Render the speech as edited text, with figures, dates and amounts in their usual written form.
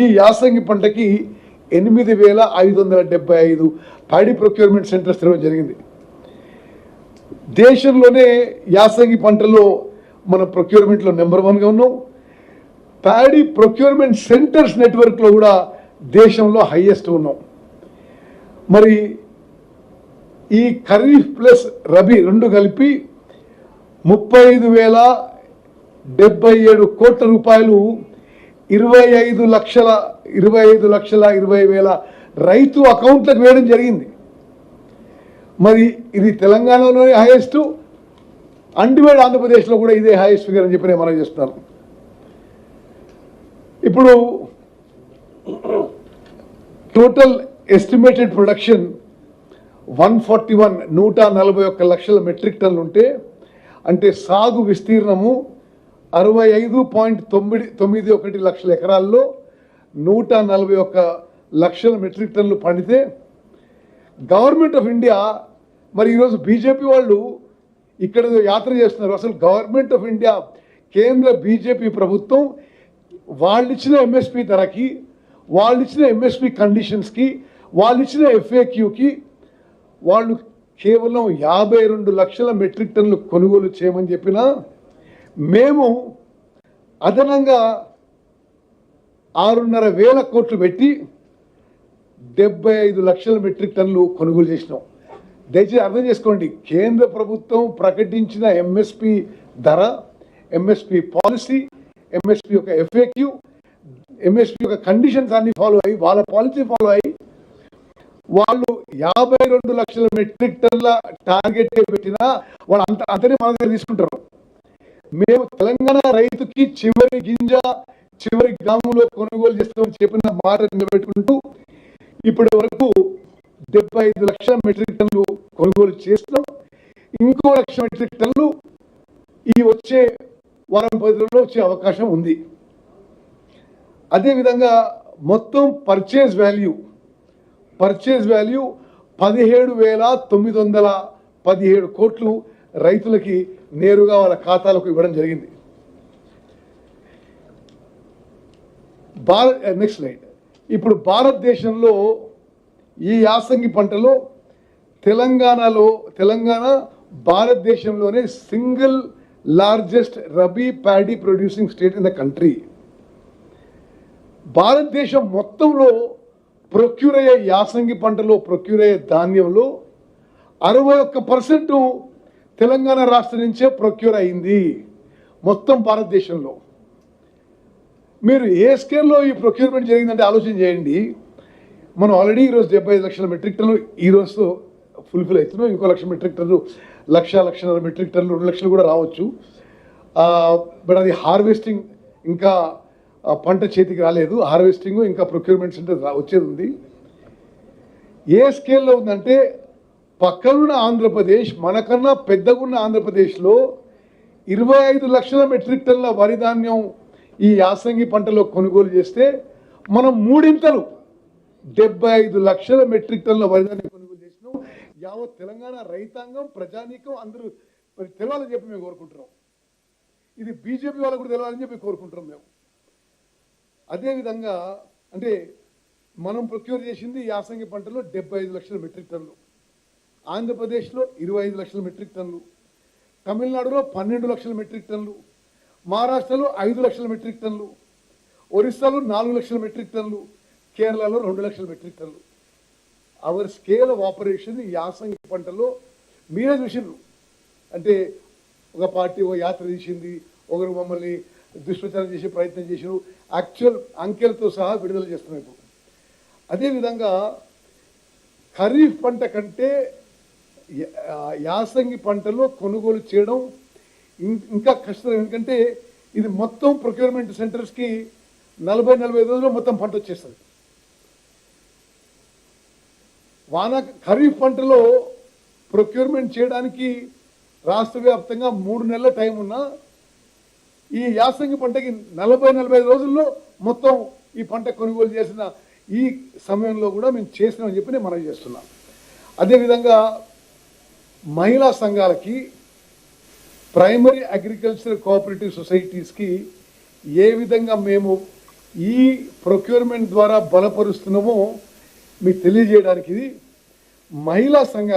ఈ యాసంగి పంటకి 8,575 ప్యాడీ ప్రొక్యూర్మెంట్ సెంటర్స్ తెరవడం జరిగింది. దేశంలోనే యాసంగి పంటలో మన ప్రొక్యూర్మెంట్లో నెంబర్ 1గా ఉన్నాం. ప్యాడీ ప్రొక్యూర్మెంట్ సెంటర్స్ నెట్వర్క్లో కూడా దేశంలో హైయెస్ట్ ఉన్నాం. మరి ఈ ఖరీఫ్ ప్లస్ రబీ రెండు కలిపి 35,077 కోట్ల రూపాయలు 25,20,000 రైతు అకౌంట్లకు వేయడం జరిగింది. మరి ఇది తెలంగాణలోనే హైయెస్ట్, అన్డివైడ్ ఆంధ్రప్రదేశ్లో కూడా ఇదే హైయెస్ట్ ఫిగర్ అని చెప్పి నేను మనం చేస్తున్నాను. ఇప్పుడు టోటల్ ఎస్టిమేటెడ్ ప్రొడక్షన్ 141 లక్షల మెట్రిక్ టన్నులు ఉంటే, అంటే సాగు విస్తీర్ణము 65.91 లక్షల ఎకరాల్లో 141 లక్షల మెట్రిక్ టన్నులు పండితే, గవర్నమెంట్ ఆఫ్ ఇండియా మరి ఈరోజు బీజేపీ వాళ్ళు ఇక్కడ యాత్ర చేస్తున్నారు. అసలు గవర్నమెంట్ ఆఫ్ ఇండియా కేంద్ర బీజేపీ ప్రభుత్వం వాళ్ళు ఇచ్చిన ఎంఎస్పి ధరకి, వాళ్ళు ఇచ్చిన ఎంఎస్పి కండిషన్స్కి, వాళ్ళు ఇచ్చిన ఎఫ్ఏక్యూకి వాళ్ళు కేవలం 52 లక్షల మెట్రిక్ టన్నులు కొనుగోలు చేయమని చెప్పినా మేము అదనంగా 6,500 కోట్లు పెట్టి 75 లక్షల మెట్రిక్ టన్నులు కొనుగోలు చేసినాం. దయచేసి అర్థం చేసుకోండి, కేంద్ర ప్రభుత్వం ప్రకటించిన ఎంఎస్పి ధర, ఎంఎస్పి పాలసీ, ఎంఎస్పి యొక్క ఎఫ్ఏక్యూ, ఎంఎస్పి యొక్క కండిషన్స్ అన్ని ఫాలో అయ్యి, వాళ్ళ పాలసీ ఫాలో అయ్యి వాళ్ళు 52 లక్షల మెట్రిక్ టన్నుల టార్గెట్ పెట్టినా వాళ్ళు అంతనే మన దగ్గర తీసుకుంటారు. మేము తెలంగాణ రైతుకి చివరి గింజ, చివరి గ్రామంలో కొనుగోలు చేస్తామని చెప్పిన మాట నిలబెట్టుకుంటూ ఇప్పటి వరకు 75 లక్షల మెట్రిక్ టన్నులు కొనుగోలు చేస్తున్నాం. ఇంకో 1 లక్ష మెట్రిక్ టన్నులు ఈ వచ్చే వారం 10 రోజుల్లో వచ్చే అవకాశం ఉంది. అదేవిధంగా మొత్తం పర్చేజ్ వాల్యూ 17,917 కోట్లు రైతులకి నేరుగా వాళ్ళ ఖాతాలకు ఇవ్వడం జరిగింది. Next slide. ఇప్పుడు భారతదేశంలో ఈ యాసంగి పంటలో తెలంగాణ భారతదేశంలోనే single largest rabi paddy producing state in the country. భారతదేశం మొత్తంలో ప్రొక్యూర్ అయ్యే యాసంగి పంటలో ప్రొక్యూర్ అయ్యే ధాన్యంలో 61% తెలంగాణ రాష్ట్రం నుంచే ప్రొక్యూర్ అయింది మొత్తం భారతదేశంలో. మీరు ఏ స్కేల్లో ఈ ప్రొక్యూర్మెంట్ జరిగిందంటే ఆలోచన చేయండి. మనం ఆల్రెడీ ఈరోజు 75 లక్షల మెట్రిక్ టన్నులు ఈరోజు ఫుల్ఫిల్ అవుతున్నాం. ఇంకో 1 లక్ష మెట్రిక్ టన్నులు, 1,00,000 మెట్రిక్ టన్నులు, 2 లక్షలు కూడా రావచ్చు. బట్ అది హార్వెస్టింగ్ ఇంకా పంట చేతికి రాలేదు. హార్వెస్టింగ్ ఇంకా ప్రొక్యూర్మెంట్ సెంటర్ వచ్చేది ఉంది. ఏ స్కేల్లో ఉందంటే పక్కనున్న ఆంధ్రప్రదేశ్, మనకన్నా పెద్దగున్న ఆంధ్రప్రదేశ్లో 25 లక్షల మెట్రిక్ టన్నుల వరి ధాన్యం ఈ యాసంగి పంటలో కొనుగోలు చేస్తే మనం 3 ఇంతలు 75 లక్షల మెట్రిక్ టన్నుల వరి ధాన్యం కొనుగోలు చేసినాం. యావత్ తెలంగాణ రైతాంగం, ప్రజానీకం అందరూ మరి తెలవాలని చెప్పి మేము కోరుకుంటున్నాం. ఇది బీజేపీ వాళ్ళకు కూడా తెలవాలని చెప్పి కోరుకుంటున్నాం మేము. అదేవిధంగా అంటే మనం ప్రొక్యూర్ చేసింది యాసంగి పంటలో 75 లక్షల మెట్రిక్ టన్నులు, ఆంధ్రప్రదేశ్లో 25 లక్షల మెట్రిక్ టన్నులు, తమిళనాడులో 12 లక్షల మెట్రిక్ టన్నులు, మహారాష్ట్రలో 5 లక్షల మెట్రిక్ టన్నులు, ఒరిస్సాలో 4 లక్షల మెట్రిక్ టన్నులు, కేరళలో 2 లక్షల మెట్రిక్ టన్నులు. అవర్ స్కేల్ ఆఫ్ ఆపరేషన్ ఈ యాసంగి పంటలో మీరే చూసిండ్రు. అంటే ఒక పార్టీ ఓ యాత్ర తీసింది, ఒకరు మమ్మల్ని దుష్ప్రచారం చేసే ప్రయత్నం చేసారు. యాక్చువల్ అంకెలతో సహా విడుదల చేస్తున్నాం ఇప్పుడు. అదేవిధంగా ఖరీఫ్ పంట కంటే యాసంగి పంటలో కొనుగోలు చేయడం ఇంకా కష్టం. ఎందుకంటే ఇది మొత్తం ప్రొక్యూర్మెంట్ సెంటర్స్కి 40-45 రోజుల్లో మొత్తం పంట వచ్చేస్తుంది. ఖరీఫ్ పంటలో ప్రొక్యూర్మెంట్ చేయడానికి రాష్ట్ర వ్యాప్తంగా 3 నెలల టైం ఉన్నా ఈ యాసంగి పంటకి 40-45 రోజుల్లో మొత్తం ఈ పంట కొనుగోలు చేసిన ఈ సమయంలో కూడా మేము చేసినామని చెప్పి నేను మనవి చేస్తున్నాం. అదేవిధంగా మహిళా సంఘాలకి, ప్రైమరీ అగ్రికల్చర్ కోఆపరేటివ్ సొసైటీస్కి ఏ విధంగా మేము ఈ ప్రొక్యూర్మెంట్ ద్వారా బలపరుస్తున్నామో మీకు తెలియజేయడానికి ఇది మహిళా సంఘ